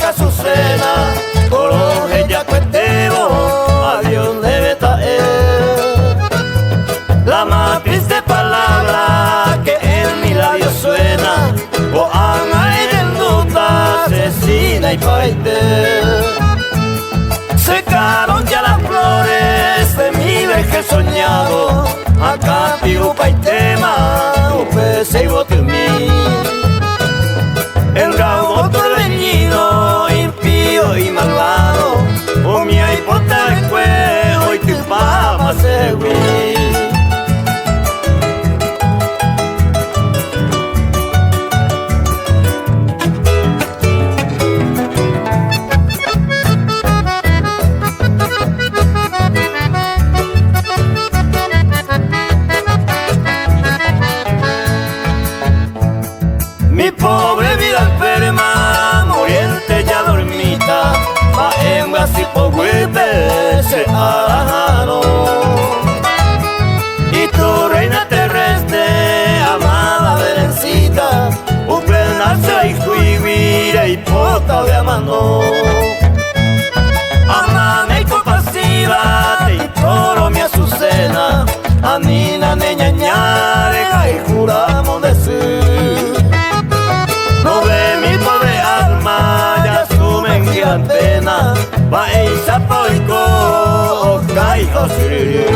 Azucena, Coroje ya cuetebo, a Dios debe traer la más triste palabra que en mi labio suena, o ana en duda, asesina y paite. Secaron ya las flores de mi vejez soñado, acá piu paitema, upese y botumí. El raudo torbellino, impío y malvado, o mi aipota de cuejo y tu pama segui. Mi pobre vida enferma, muriente ya dormita, va en Guasipo Huipe se arajaron. Y tu reina terrestre, amada Berencita, un penazo y juivire y pota de amano. Amame y compasiva, te imploro mi Azucena, Anina neñañare y juramos decir. No ve mi pobre alma, ya sumen gigantena, va en Zapoico, caigo siriri.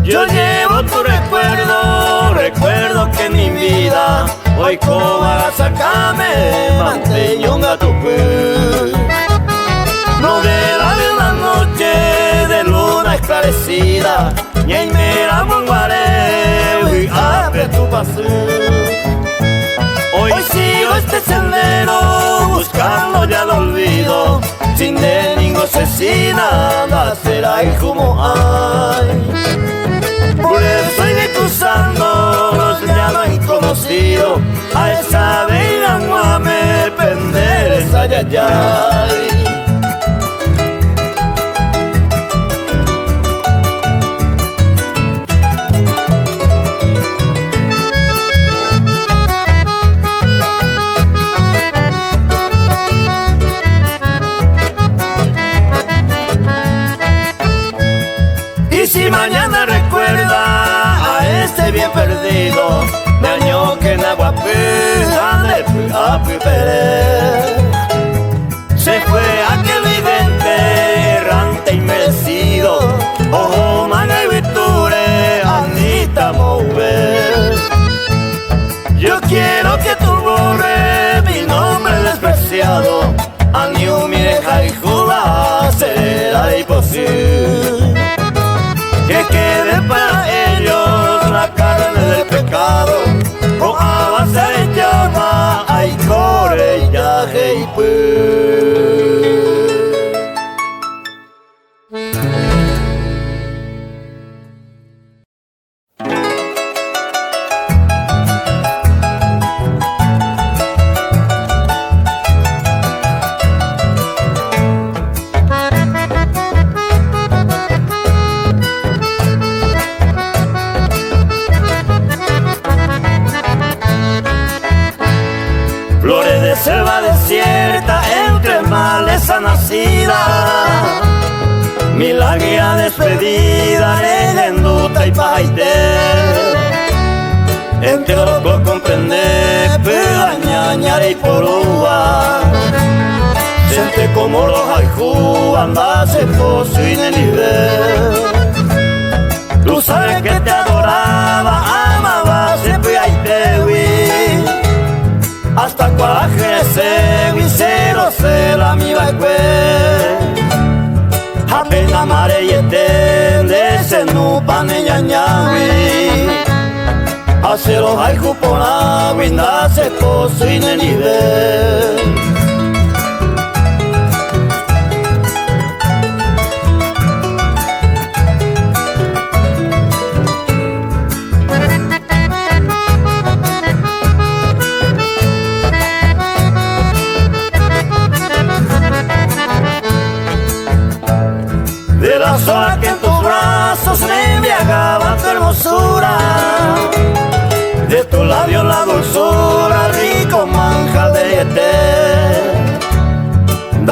Yo llevo tu recuerdo que mi vida hoy cobra sacame, manteño un gatupé. No vela de una noche de luna esclarecida, ni en mera monguareo y abre tu paseo. Hoy sigo este sendero buscando ya el olvido, sin de ningún asesina, nacerá el como hay. Por eso iré cruzando los llanos inconocidos, a esa bella guame penderes ayayay. Y si mañana recuerda a este bien perdido, me año que en Aguapé, ande a Pipere. Se fue aquel vidente, errante y merecido, ojo, manga y virture, Anita Mouver. Yo quiero que tú borres mi nombre despreciado, a ni humireja y juba será imposible. Que quede para ellos la carne del pecado, o avanzar en llama, ay core ya hey pues. Flores de selva desierta, entre maleza nacida, milagria despedida, legenduta y paite. Entre loco comprende, pegañañar y porúa, siente como los haiku, andase pozo y nelive. Tú sabes que te adoraba, amaba, siempre hay tewi, hasta cuaje se visero se la mi baikwe. Apenas mare y etende se no pane ñañawi, hace los haiku por agua y nace pozo y nelive.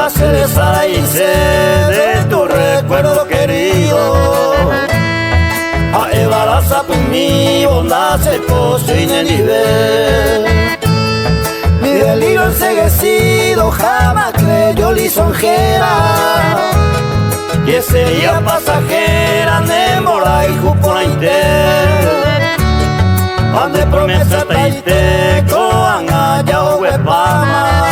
se deshace de tu recuerdo querido. A Evaraza por mí, onda se poso y nivel. Mi delirio enseguecido jamás creyó lisonjera, y ese día pasajera nemora y jupona ande promesa taite coanga ya huepama.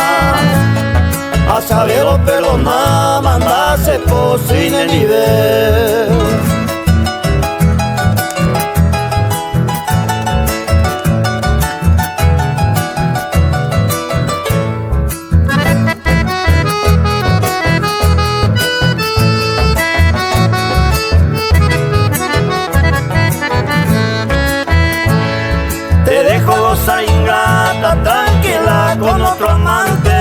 A saberlo perdonar, mandase por sin el nivel. Te dejo goza ingrata, tranquila con otro amante.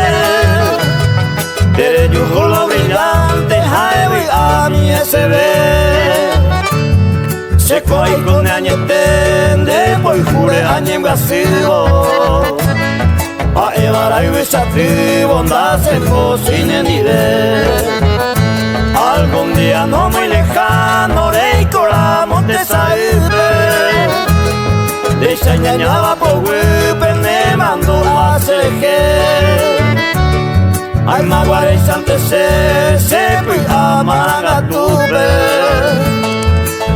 Tere yugo brillante, highway a mi SB. Se coi con añetende, poi jure añen vacío. A Evara y besativo, andase cocine ni de. Algún día no muy lejano, rey coramos de sairte. De ñañaba por huepe, me mandó la ceje. Ay, maguare sante se pui amaraga tupe.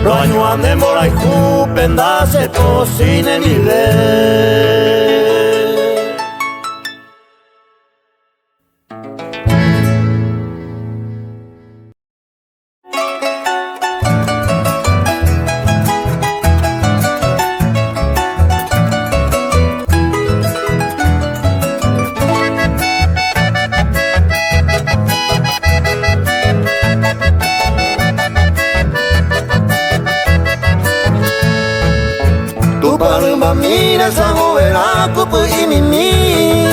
Roño ande mora y jupen, da se cocine ni le. Mira esa novela cupo y mimi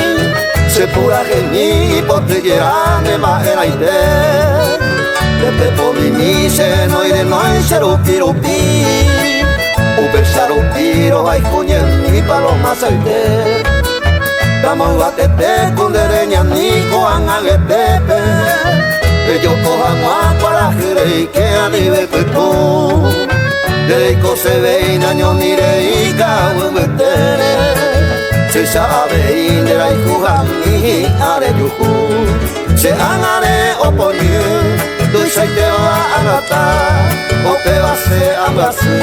se pura geni potellera de majera y de pepo mimi se no iré no en serupirupi upesaro piro hay cuñen ni paloma salte damos batete con dereña ni coan agetepe ellos cojan para jere y que a nivel peto Deiko se ve y naño mire y cago en se sabe y de la hijuja mi are yuju se anare opoñe tu se te va a gatar o te va a se ambase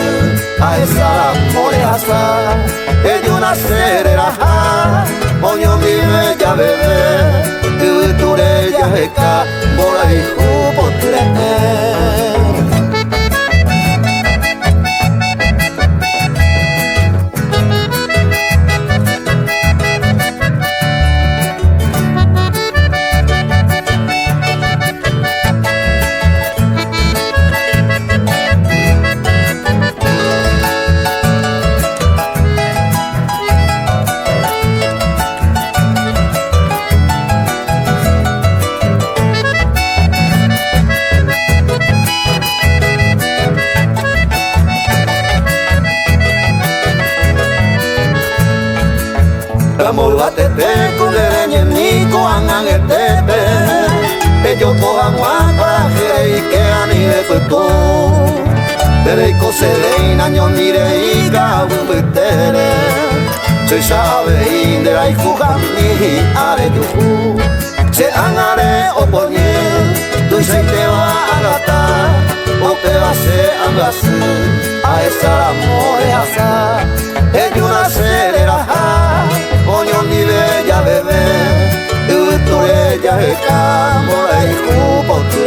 a esa more hasta que yo nacer era moño mi bella bebé tu re ya heca mora hijo potre. Amor batete kulereñe ni coan angetepe ellos cojan para jere y que ani de fuego dereiko se ve y naño mire y cago betere se sabe y de la hijuja mi are yuju se angare opoñe tu se te va a gatar o te va a se ambase a esa amor asa ellos nacerá Oño mi bella bebé, tu ella es cámara y jupo tu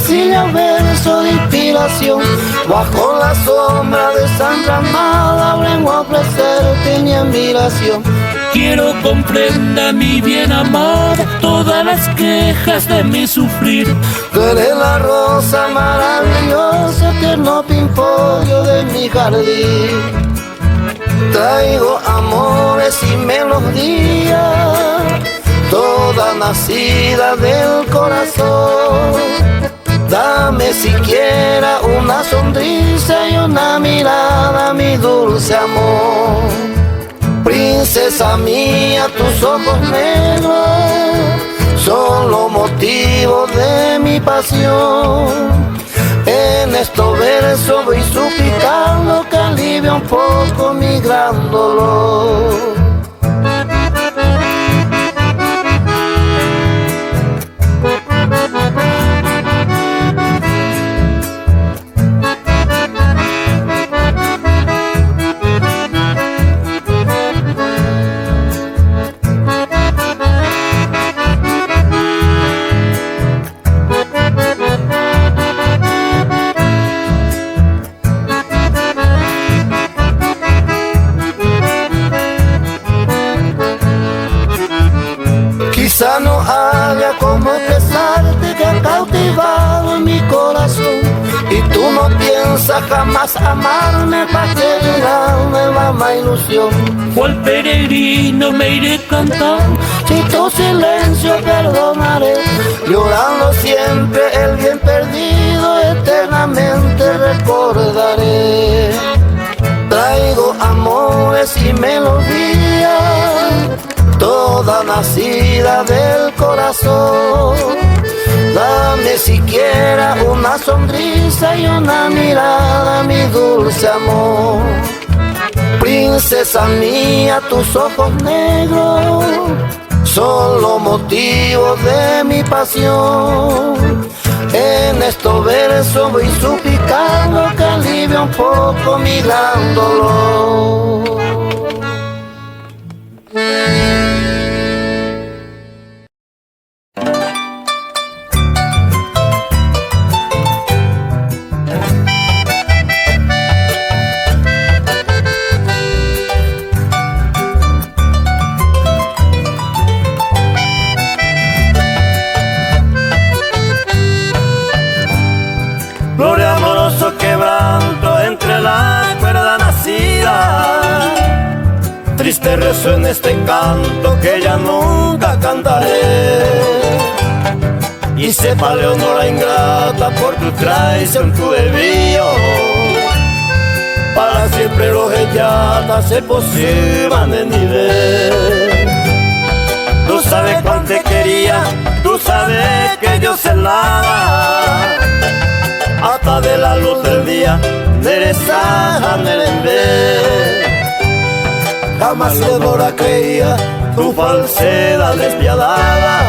sencillo verso de inspiración. Bajo la sombra de Santa Amada vengo a ofrecerte mi admiración. Quiero comprenda mi bien amada todas las quejas de mi sufrir. Tú eres la rosa maravillosa, tierno pimpollo de mi jardín. Traigo amores y melodías, toda nacida del corazón. Dame siquiera una sonrisa y una mirada, mi dulce amor. Princesa mía, tus ojos negros son los motivos de mi pasión. En estos versos voy suplicando que alivie un poco mi gran dolor. Quizá no haya como expresarte que ha cautivado en mi corazón. Y tú no piensas jamás amarme para que mi alma va más ilusión. Cual peregrino me iré cantando, Si tu silencio perdonaré, llorando siempre el bien perdido, eternamente recordaré. Traigo amores y melodías, toda nacida del corazón. Dame siquiera una sonrisa y una mirada, mi dulce amor. Princesa mía, tus ojos negros son los motivos de mi pasión. En estos versos voy suplicando que alivie un poco mi gran dolor. Gloria, amoroso quebranto entre la cuerda nacida. Triste rezo en este canto que ya nunca cantaré. Y sepa Leonora ingrata por tu traición, tu desvío. Para siempre los ellatas se posiban en nivel. Tú sabes cuánto te quería, tú sabes que yo celaba. Hasta de la luz del día, Nereza, Nerembe. Jamás Leonora creía tu falsedad despiadada.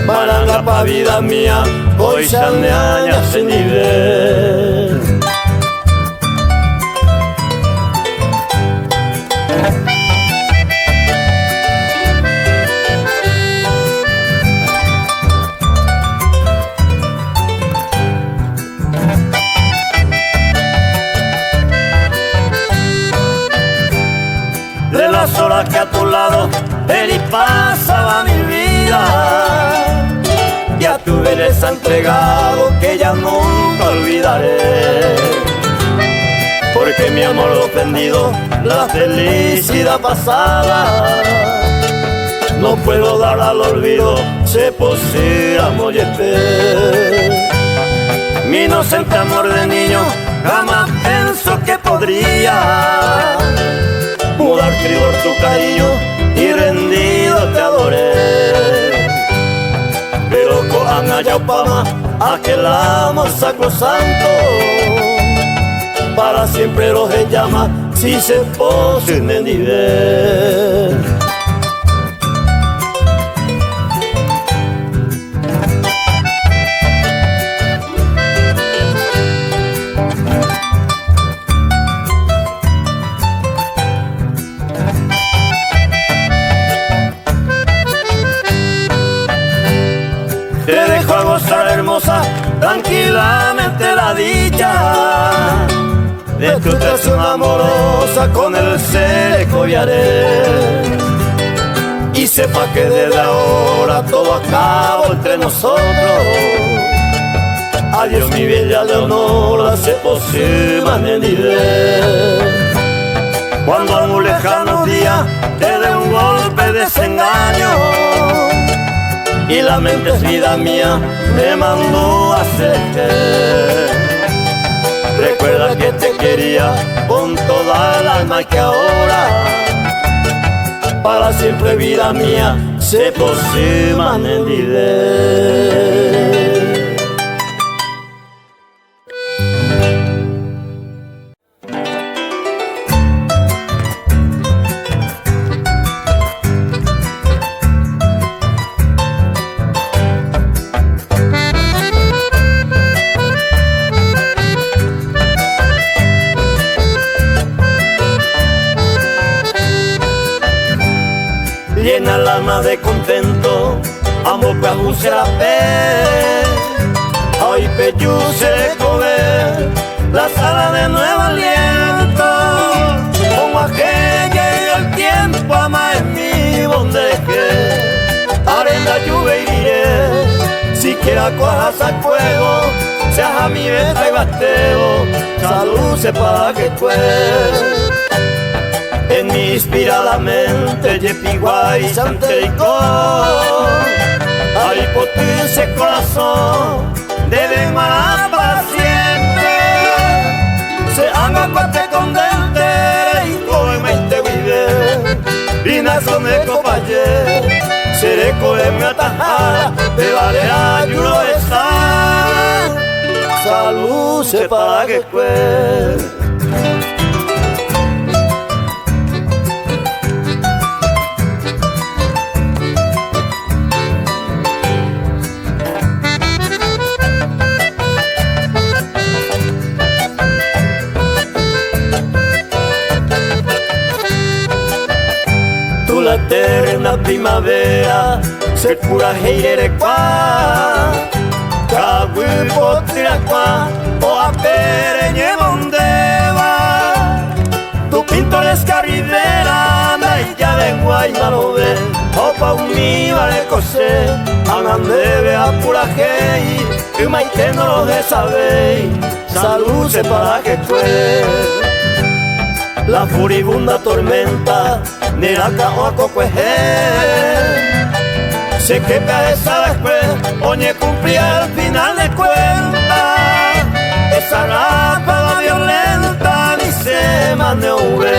Maranga pa' vida mía, hoy se añaña ese nivel. De las horas que a tu lado feliz pasaba mi vida, y a tu belleza entregado que ya nunca olvidaré. Porque mi amor ofendido, la felicidad pasada, no puedo dar al olvido, se pusiéramos yepe. Mi inocente amor de niño jamás pensó que podría mudar tribor tu cariño y rendido te adoré. Pero cojan allá Upama, aquel amor sacrosanto, para siempre los llama si se posen en nivel. Te dejo a gozar hermosa, tranquilamente la dicha de tu traición amorosa con el seco y haré. Y sepa que desde ahora todo acaba entre nosotros. Adiós mi bella Leonora, se aproxima Nenide. Cuando en un lejano día te dé un golpe de desengaño y la mente es vida mía me mandó a hacerte. Recuerda que te quería con toda el alma y que ahora para siempre vida mía se aproxima Nenide. Llena el alma de contento, amo que abuse la fe. Hoy peyuse comer la sala de nuevo aliento. Como aquel llega el tiempo, ama en mí bondeje. Arenda lluvia y diré, siquiera cojas a fuego, seas a mi beta y bateo, salud sepa que fue. En mi inspirada mente, Yepiguay, Santeico, ay, por tu ese corazón, debe manar para siempre. Se haga cuate con dente, y coema y te vive. Vina me copaye, seré coema atajada, te vale ayudo estar. Salud sepa que fue. La eterna primavera, ser pura heirerequa, cahuipo tiracua, o apereñe bondeva. Tu pintoresca ribera, anda y ya de Guayma lo ve, o pa' un mi vale cosé, anandebe a pura hei, y maite no lo de sabéis, salud sepa que fue. La furibunda tormenta, Neraca o Cocuejé, sé que esa después, oye cumplía el final de cuenta. Esa ráfaga violenta ni se maneuve,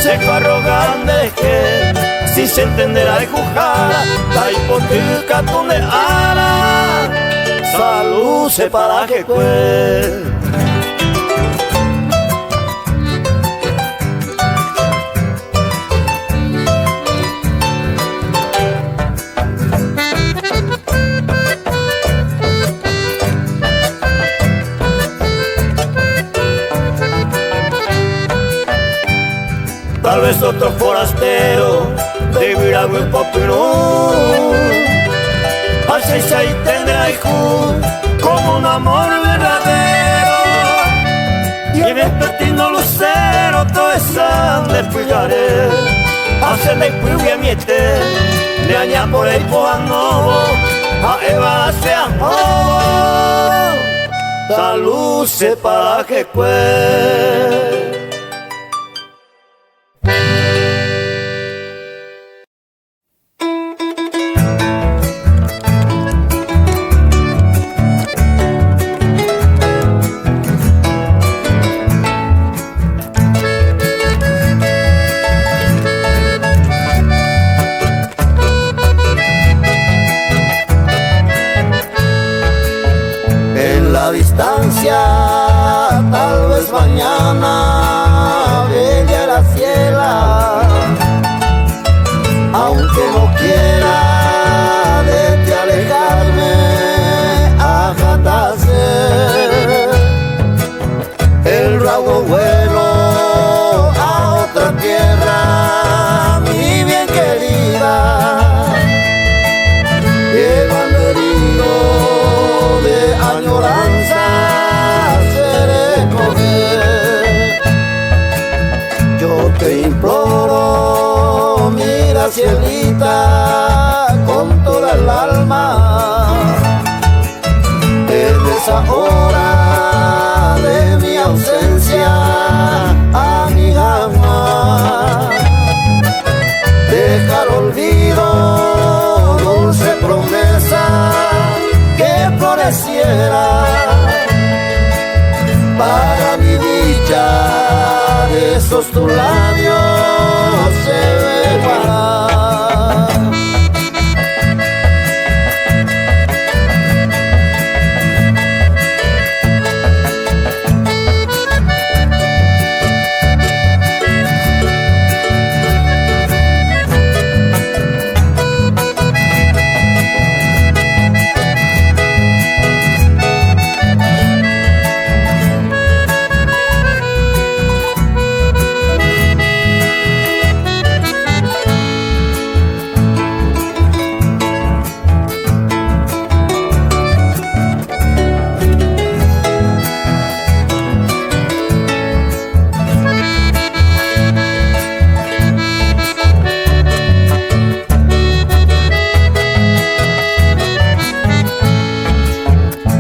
seco arrogante que si se entenderá y jujara, la hipoteca donde ara, salud sepa que fue. Tal vez otro forastero de Viragüe Popirú, así se tendrá hijo como un amor verdadero. Y en el petino lucero todo esa de pujaré, hace de puya miete, de aña por el poanovo, a Eva sea joven, salud sepa que fue. Tal vez mañana bella la ciela, aunque no quiera de ti alejarme, ajatase el raudo vuelo a otra tierra, mi bien querida, llevando herido esa hora de mi ausencia, amiga, dejar olvido, dulce promesa que floreciera para mi dicha, de esos tus labios se bebará.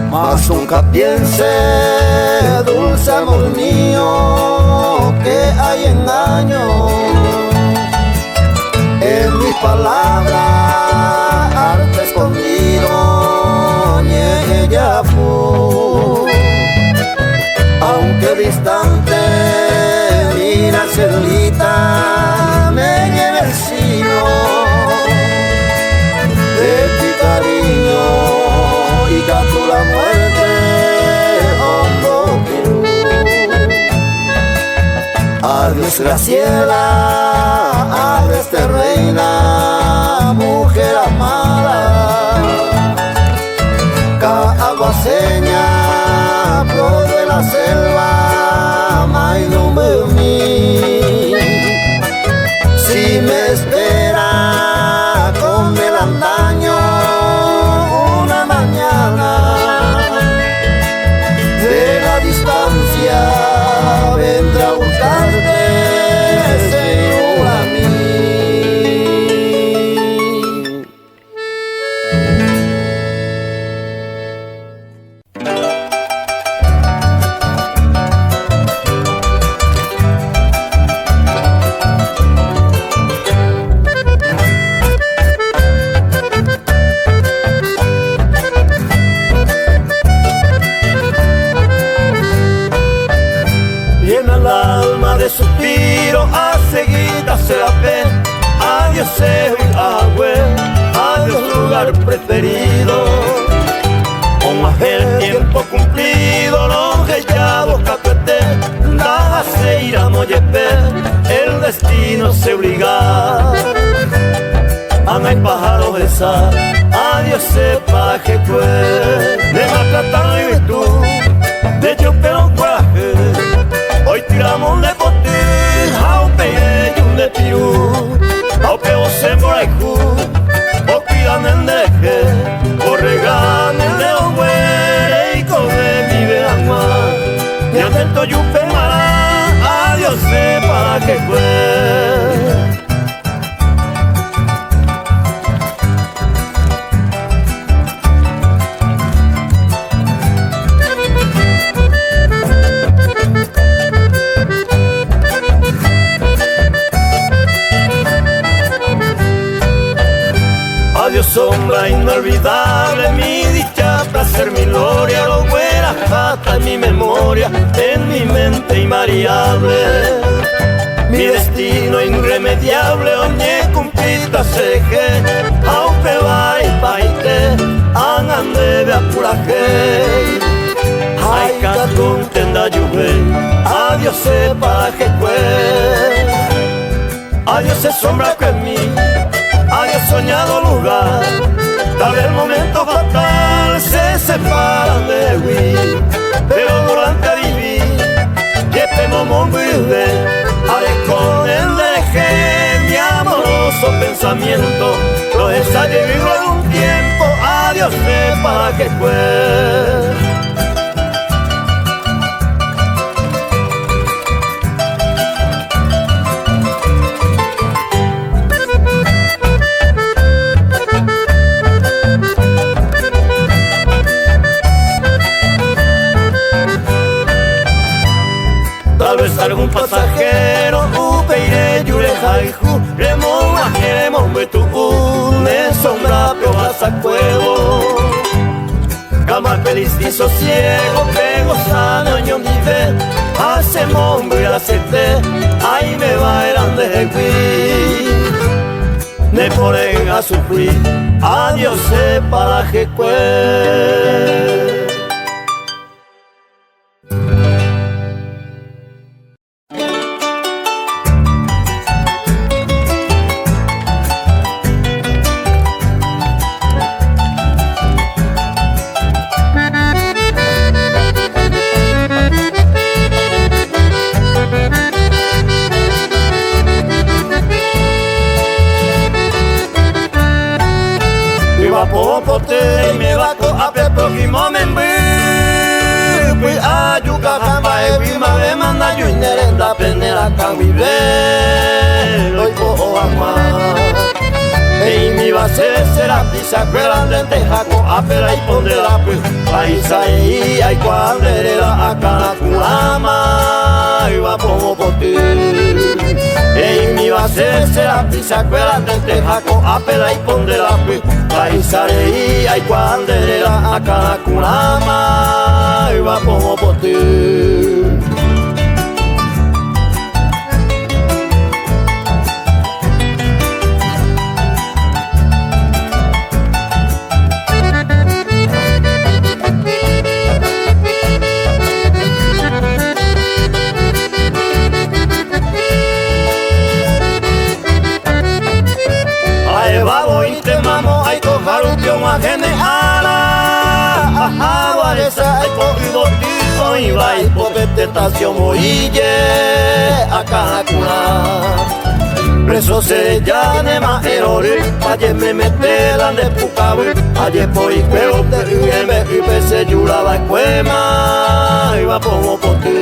Mas nunca piense, dulce amor mío, que hay engaño en mis palabras, arte escondido, ni ella fue. Aunque distante, mira cerlita, me lleva el sino de ti cariño y gato la muerte, hondo pirú. Adiós Graciela, adiós reina, mujer amada, caaguaseña, flor de la selva, Maynumumi. Si me espera con el andaño una mañana, de la distancia vendrá a buscarte, Señor, a mí. De suspiro a seguida se la ve. Adiós el agua, adiós lugar preferido. Con más el tiempo cumplido, los gellados capeté, la se irá moyepe, el destino se obliga. Ana y pájaros esa, adiós sepa que fue. De maltratar y virtud, de yo pero coraje. Hoy tiramos de botín, aupe y un de pirú, aupe o se moraiku, o pidan en deje, o regan el de hombre y come mi veama, y atento yupe mara, adiós sepa que fue. Adiós sombra inolvidable, mi dicha, placer, mi gloria, lo buena jata en mi memoria, en mi mente invariable. Mi destino irremediable, oñe cumplita seje, aupe vai baite, angan debe apuraje. Ay catun tenda yuve, adiós sepa que fue. Adiós es sombra que en mí, adiós soñado lugar, tal vez el momento fatal se separan de mí, pero durante viví, que temo morirme, haré con el deje mi amoroso pensamiento, lo ensayé vivo en un tiempo, adiós sepa que fue. algún pasajero, upeire yure haiku, remon ajeremon betu, me sombra piojas a cuevo. Gamar feliz y sosiego, pego sano y nivel, hacemos un bracete, ahí me bailan de aquí. Me ponen a sufrir, adiós para que popote me vaco a próximo me envío a yuca camba e prima me manda yo inerenda penera can viver hoy po amar e mi va a ser será pisa grande tejaco a pera y pondera pues paisa y hay cuadrera a cara culama y va popote ei mi va a ser será pisa grande tejaco a pera y pondera pues paisarei ai cuanderera a cada culama y va como pote. Ai vamos y te mamo ai Harupio magene ala aguareza ai cogido tizo y va y popete tacio moille a cacuna preso se llane ma erori aye me metelan de pucawe aye poi pero te me y pese yuraba cuema y va como pote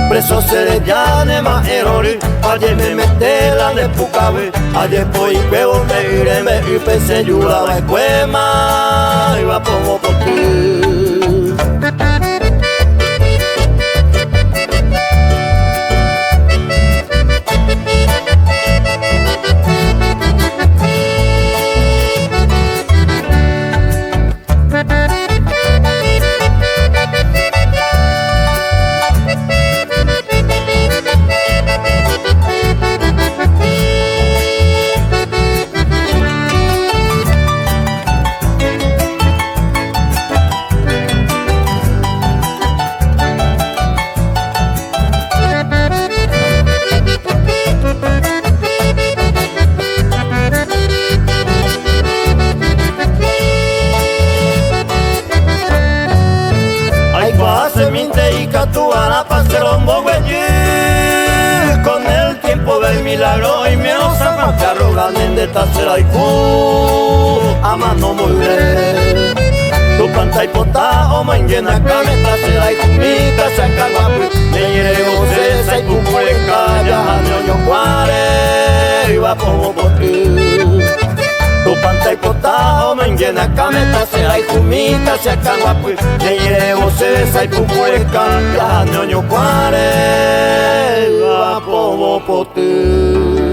preso se llane ma erori aye me metelan de pucawe aye poi pero te me y pese yuraba cuema y va como pote. Con el tiempo del milagro y me osa que arrogan de tasera y a mano muy bien. Tu panta y pota o manguena came tasera y kumita saca guapu me llevo cesa y pupureca ya ñoño cuare y va como bote. Tu panta y pota o manguena came tasera y kumita saca guapu me llevo cesa y pupureca ya ñoño cuare y va como bote.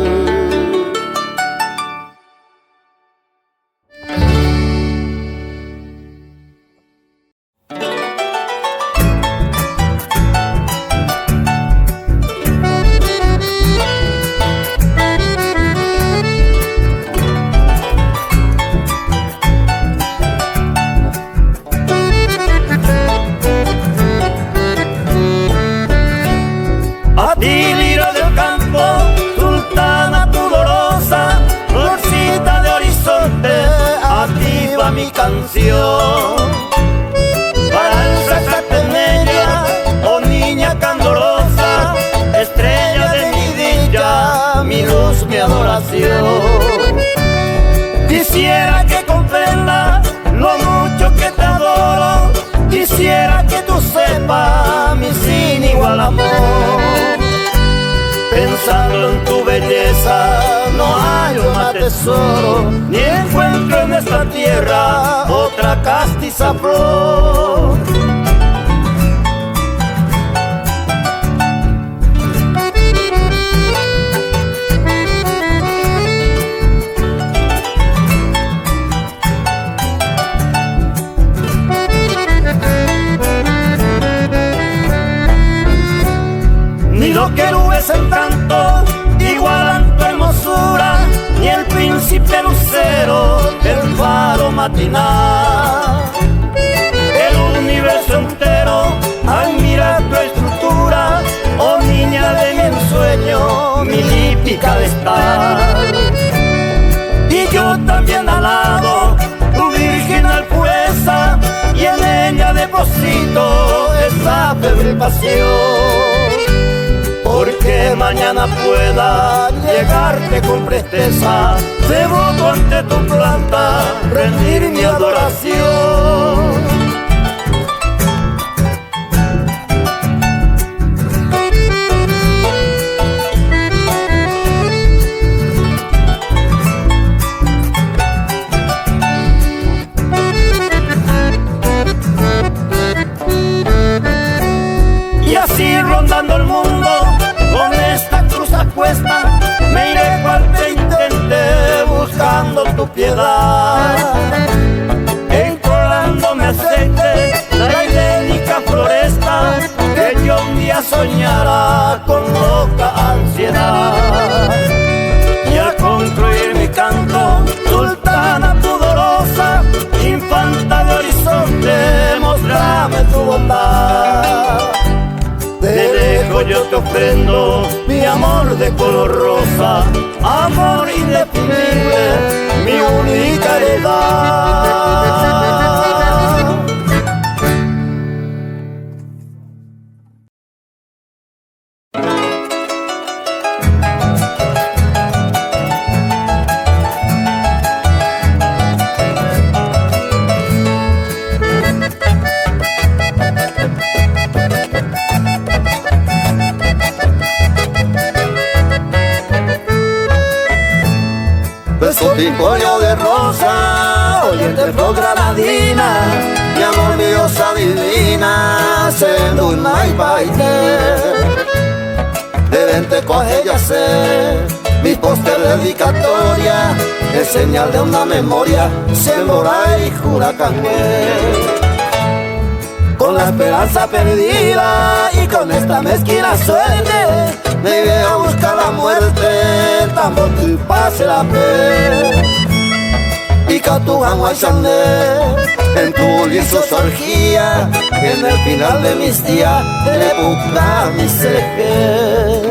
Adiliro del campo, sultana pudorosa, florcita de horizonte, activa mi canción. Para el sacateneña, oh niña candorosa, estrella de mi dicha, mi luz, mi adoración. Quisiera que comprendas lo mucho que te adoro, quisiera que tú sepas mi sin igual amor. Pensando en tu belleza no hay más tesoro, ni encuentro en esta tierra otra castiza flor. matinal. El universo entero admira tu estructura, oh niña de mi ensueño, mi lípica de estar. Y yo también alabo tu virginal pureza, y en ella deposito esa febril pasión, porque mañana pueda llegarte con presteza, devoto ante tu planta rendir mi adoración. Y así rondando el mundo con esta cruz a cuesta, me iré cual te intenté buscando tu piedad, encolándome aceite la idéntica floresta que yo un día soñara con loca ansiedad. Y al concluir mi canto, sultana pudorosa, infanta de horizonte, mostrame tu bondad. De lejos yo te ofrendo mi amor de color rosa, amor indefinible, mi única heredad. Beso pimpollo de rosa, oyente flor granadina, mi amor, mi diosa divina, sendo un maipaite. Deben te coge ya sé, mi póster dedicatoria, es señal de una memoria, Sembora y Juracangue. Con la esperanza perdida y con esta mezquina suerte, me voy a buscar la muerte, tampoco que pase la fe. Y que tu aguayandé, en tu liso orgía, en el final de mis días, le busca mi ceje.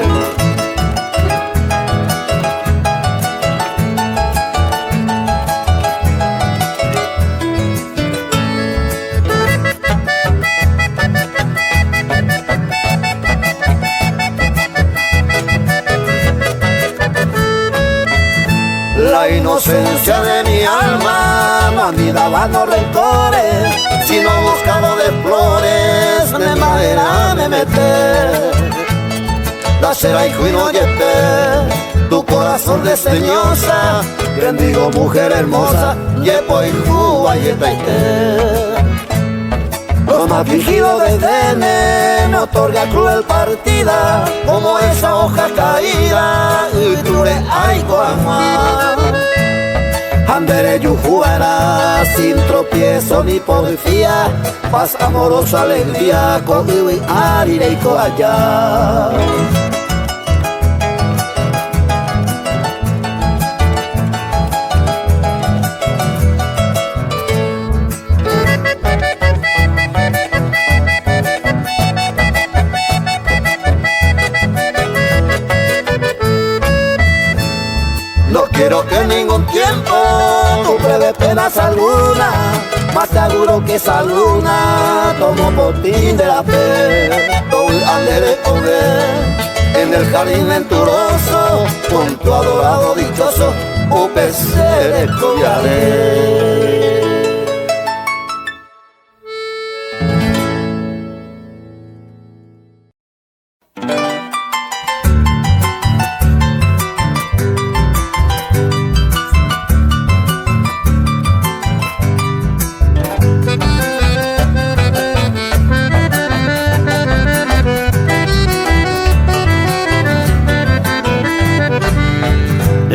La inocencia de mi alma no anidaba los rencores, sino buscado de flores, de madera me meter. La cera hijo y no yepe, tu corazón desdeñosa, bendigo mujer hermosa, yepo y juba y etaite. Los más fingidos desdenes me otorga cruel partida, como esa hoja caída, y ture ay coamá. Andere yo jugará sin tropiezo ni porfía, paz amorosa alegría, con y arire y coallá. No quiero que en ningún tiempo tú pruebes penas alguna, más seguro que esa luna tomo botín de la fe. Todo andere en el jardín venturoso, con tu adorado dichoso, upese estudiaré.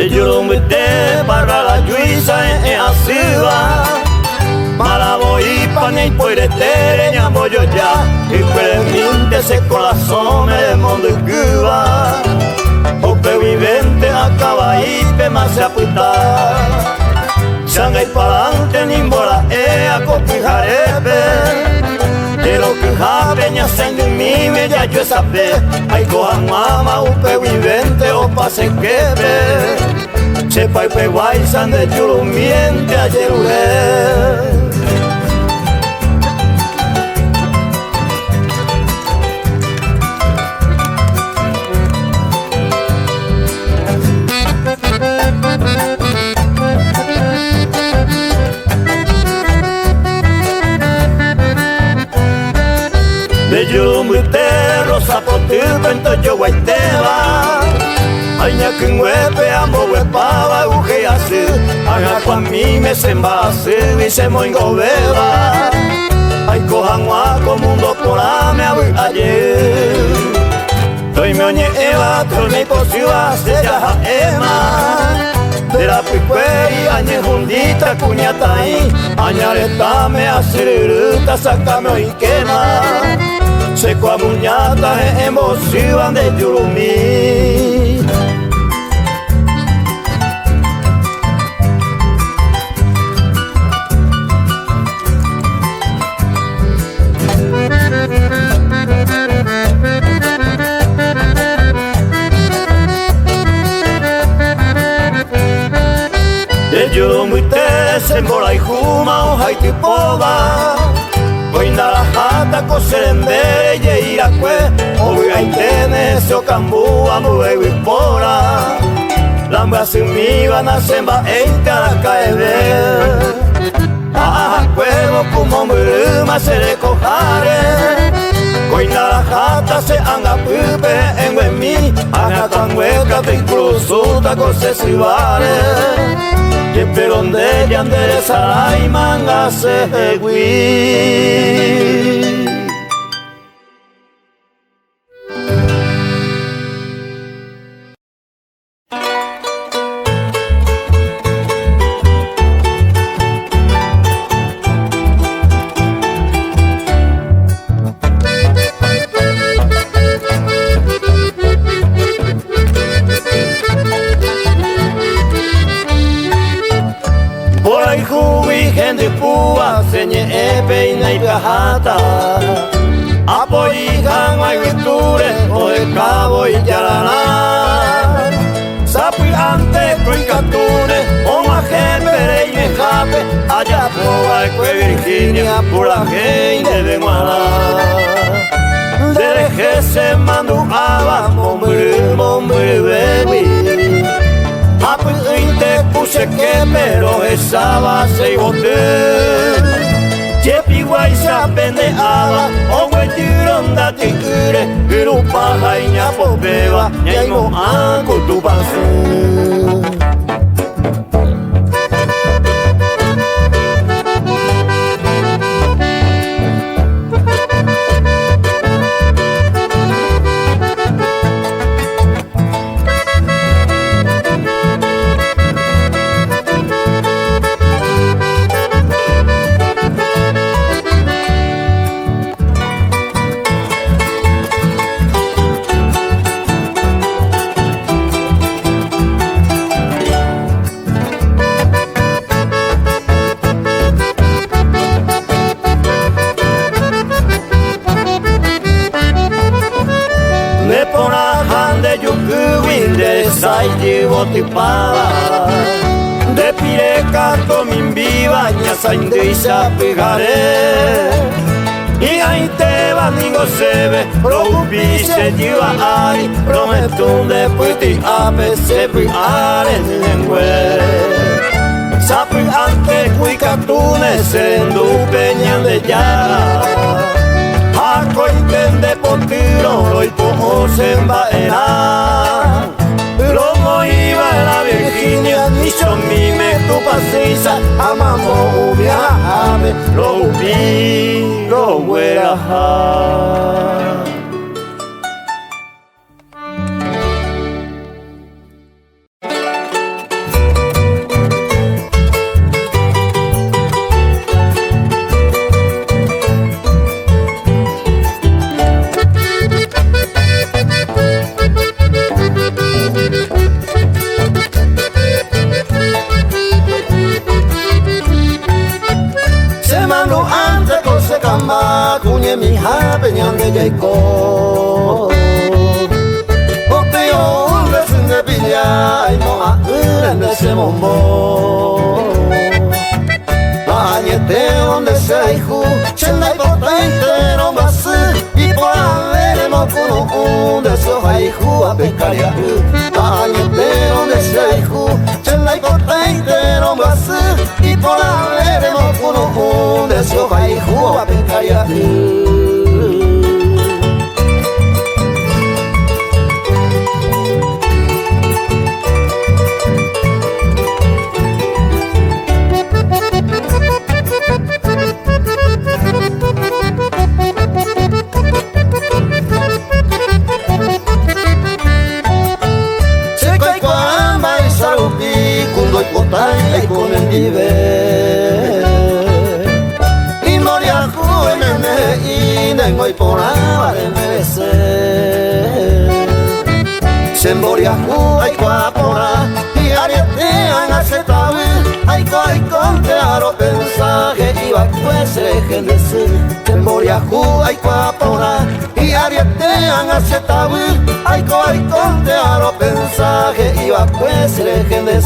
Yo lo metí para la juiza en Asiva, para voy para ni por este llamo yo ya, y premente ese corazón me mundo en Cuba, porque vivente acaba y te más se apuesta. Sanga y palante ni bola a copijarepe. De lo que jabeña sangre en mí me ya yo sabe. Ay cojan mama upe vivente o pase que ve. Sepa y pe guaysan de chulo miente ayer ure. De yo muy terro zapotil pento yo guaiteba. Aña que huepe amo huepaba uge así. Haga con mí me se embase y se moingo beba. Ay cojan guaco mundo por me abui ayer. Toy me oñe eva, toy me posiva se ya ema. De la picueri añe jundita cuñata ahí. Añareta me aceruta sacame hoy quema. Seco a muñata emoción de yurumí. De yurumí te sembola y juma o haiti poba. Coina la jata coserembere ye irakwe. Oiga intene se ocambu amue wipora. Lamba sumiva na semba eita la caebe. Aha cuevo como muruma se recojare. Coina la jata se anga pupe en wemi. Aga con hueca de incluso taco se sivare. Que peronde ya enderezará y manga se gui. Gente púa, señe peina y viajata. Apoyijan a guiture, o el cabo y yarana. Sapi ante coicatune, o majepere y mejape. Allá poa que Virginia, por la gente de Guaná. Dereje se manduaba, mombre baby. Te puse que pero esa base y bote. Chepi guay se apendeaba, o guetironda te cure. Pero paja y ñapo beba, ñaimo anco tu paso. De pireca tomin viva ñasa indisa pegare. Y ahí te va ningo se ve, progupi se lleva ari. Prometo después te ape se piare en lengüe. Sapi ante cuicatune se endupeñan de yara. Ako intende potiro, lo hipo se embaera. Lomo iba la Virginia, ni yo mime tu pasisa, amamo viaje, lo vi, lo huera. cuñe mi japeñan de Jacob. Opeo un beso de pilla y no a de ese bombo. Añete donde se hijo, chenda y potente no va a ser. Y por haber mocuno un de esos hijo a pescar ya. Añete donde se hijo, chenda y potente no va a ser. Y por haber mocuno un de esos hijo a pescar ya. Y con el nivel y moria juemene y nengo y por de merecer se moria ju y cuapora y arietean acetabe ay con claro pensaje iba pues gente se moria ju y cuapora y arietean acetabe ay con claro pensaje iba pues gente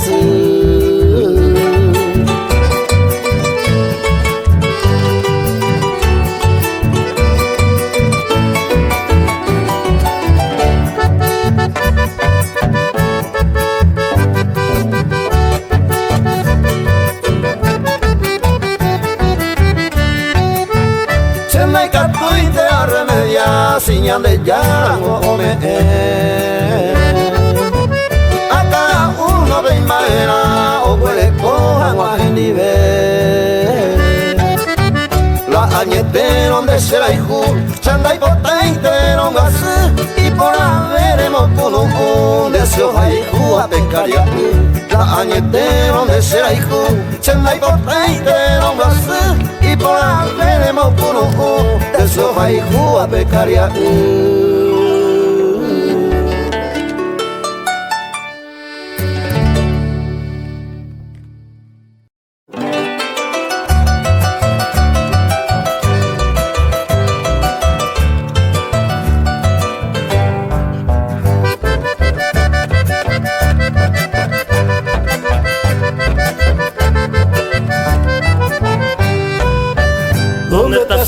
Siñan de ya a cada uno de madera o huele cojan a nivel la añete donde será hijo chanda y potente no va a ser y por haberemos uno de esos hijo a pescar ya la añete donde será hijo chanda y potente no va a ser y por haberemos uno de esos hijo a pescar ya.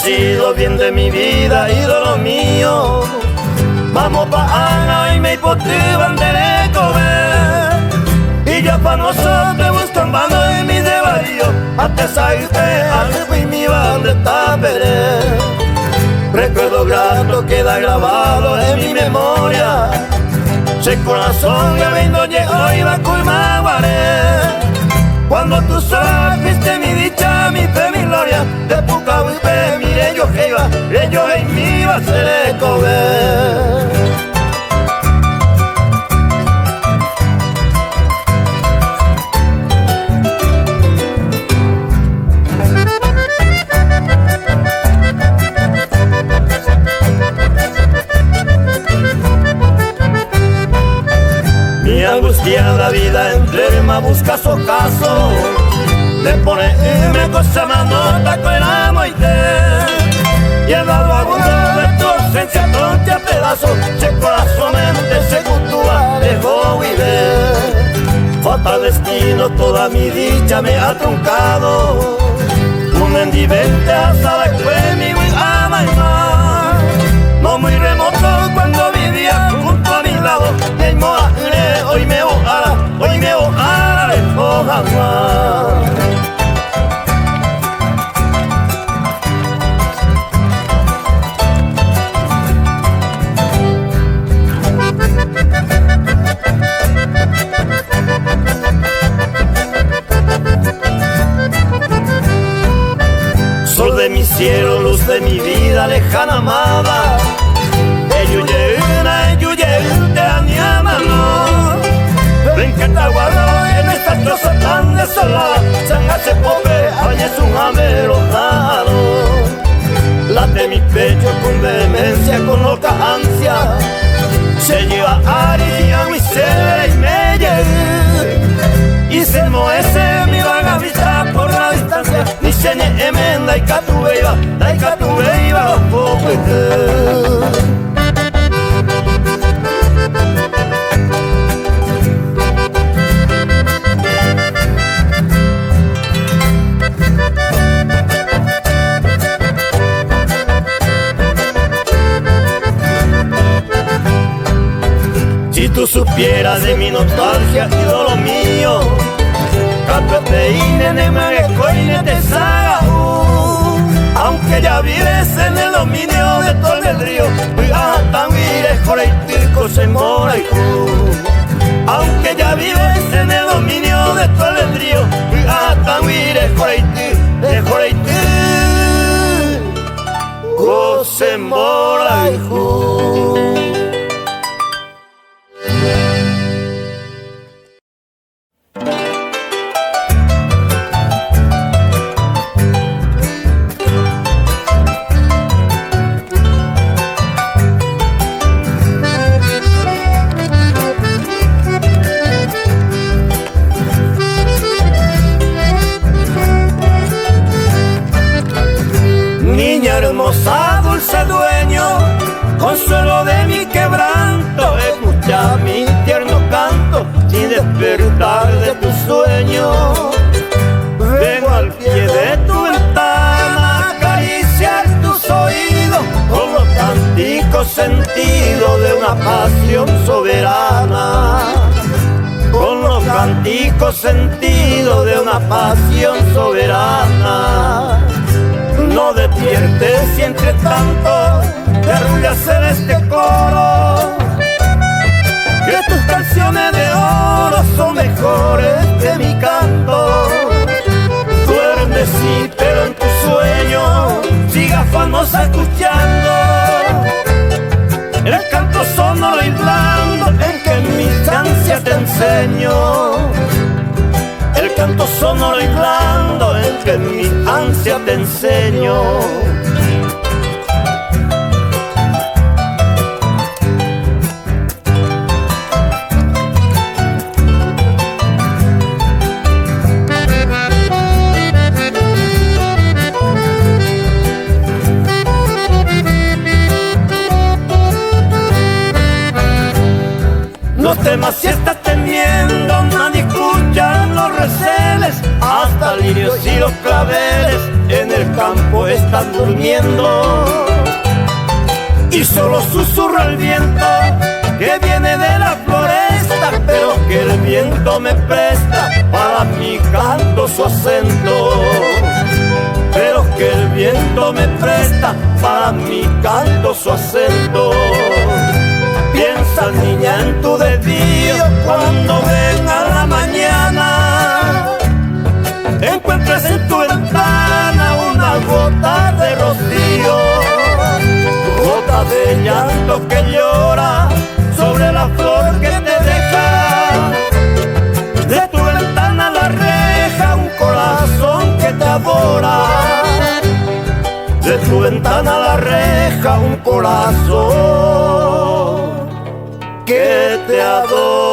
Sido bien de mi vida, ídolo mío. Vamos pa' Ana y me hipoteban de comer. Y ya pa' nosotros buscan bando y mi desvarío. Hasta salte, algo y mi banda está peré. Recuerdo grato queda grabado en mi memoria. Se corazón que vendo llegó y va a culmaguaré. Cuando tú sola viste mi dicha, mi fe, mi gloria. De poca vive, mire yo que iba, yo en mí va a ser comer. Mi angustiada vida enferma busca su ocaso. Le pone una cosa más nota con el amo y te. Y el dado agudo de tu ausencia tonta a pedazos. Se corazón mente se cultúa, dejó vivir. Fatal destino, toda mi dicha me ha truncado. Un endivente hasta después mi ama y más. No muy remoto cuando vivía junto a mi lado. El moajre, hoy me ojalá, lejos jamás. Sol de mi cielo, luz de mi vida, lejana amada. Te aniamano. Ven que te aguardo en esta choza tan desolada. Sangache pobre, añe es un amero raro. Late mi pecho con vehemencia, con loca ansia. Se lleva haría mi ser y me llega. Y se moece mi vaga vista por la distancia. Ni se ni emenda daika tu beiba, si tú supieras de mi nostalgia y de lo mío, Capeteine, Nemarecoine, te saga, aunque ya vives en el dominio de todo el río, Tanguire, Joreitico, se mora y aunque ya vives en el dominio de todo el río, Tanguire, Joreitico, se mora y hermosa, dulce dueño, consuelo de mi quebranto, escucha mi tierno canto sin despertar de tu sueño. Vengo al pie de tu ventana a acariciar tus oídos con los cánticos sentidos de una pasión soberana, con los cánticos sentidos de una pasión soberana. No despiertes si entre tanto te ruge hacer este coro, que tus canciones de oro son mejores que mi canto. Duerme sí, pero en tu sueño siga famosa escuchando el canto sonoro y blando en que en mis ansias te enseño. El canto sonoro y blando en que en mi ansia te enseño. No temas si estás temiendo, nadie escucha los receles, hasta lirios y los claveles en el campo están durmiendo. Y solo susurra el viento que viene de la floresta, pero que el viento me presta para mi canto su acento. Pero que el viento me presta para mi canto su acento. Piensa, niña, en tu desvío cuando venga la mañana, encuentres en tu ventana una gota de rocío, gota de llanto que llora sobre la flor que te deja. De tu ventana la reja un corazón que te adora. De tu ventana la reja un corazón que te adora.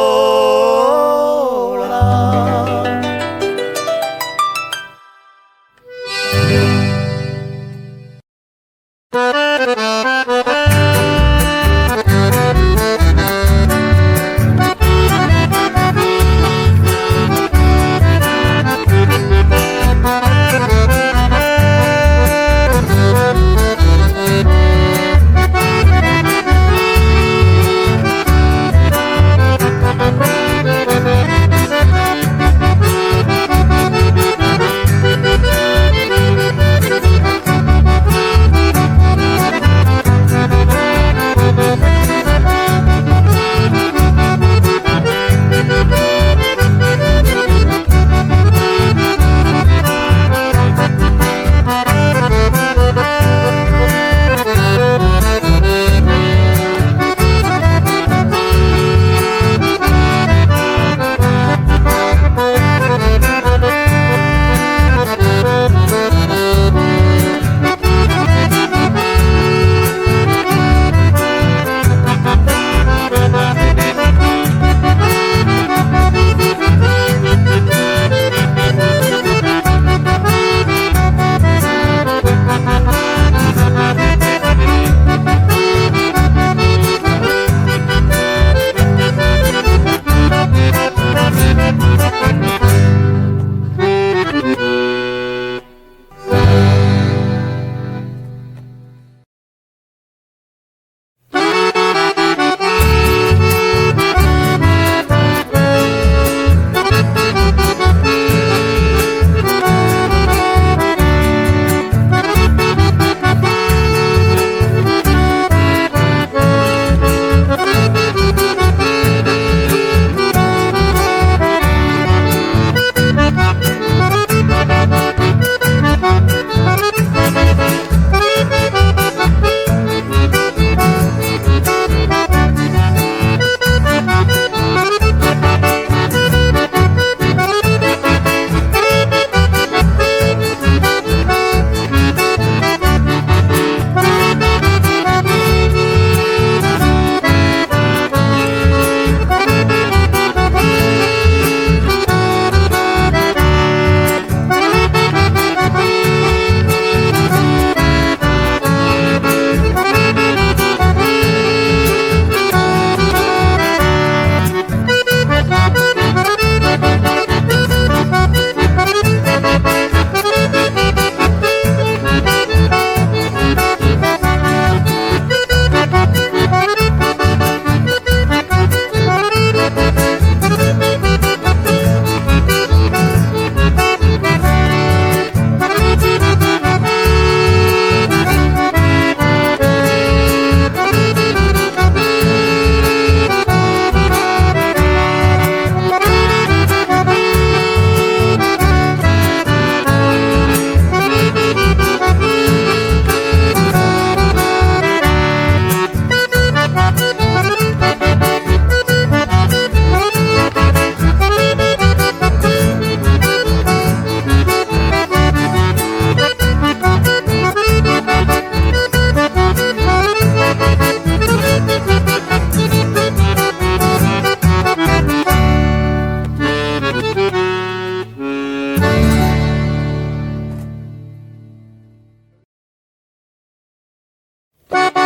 Thank you.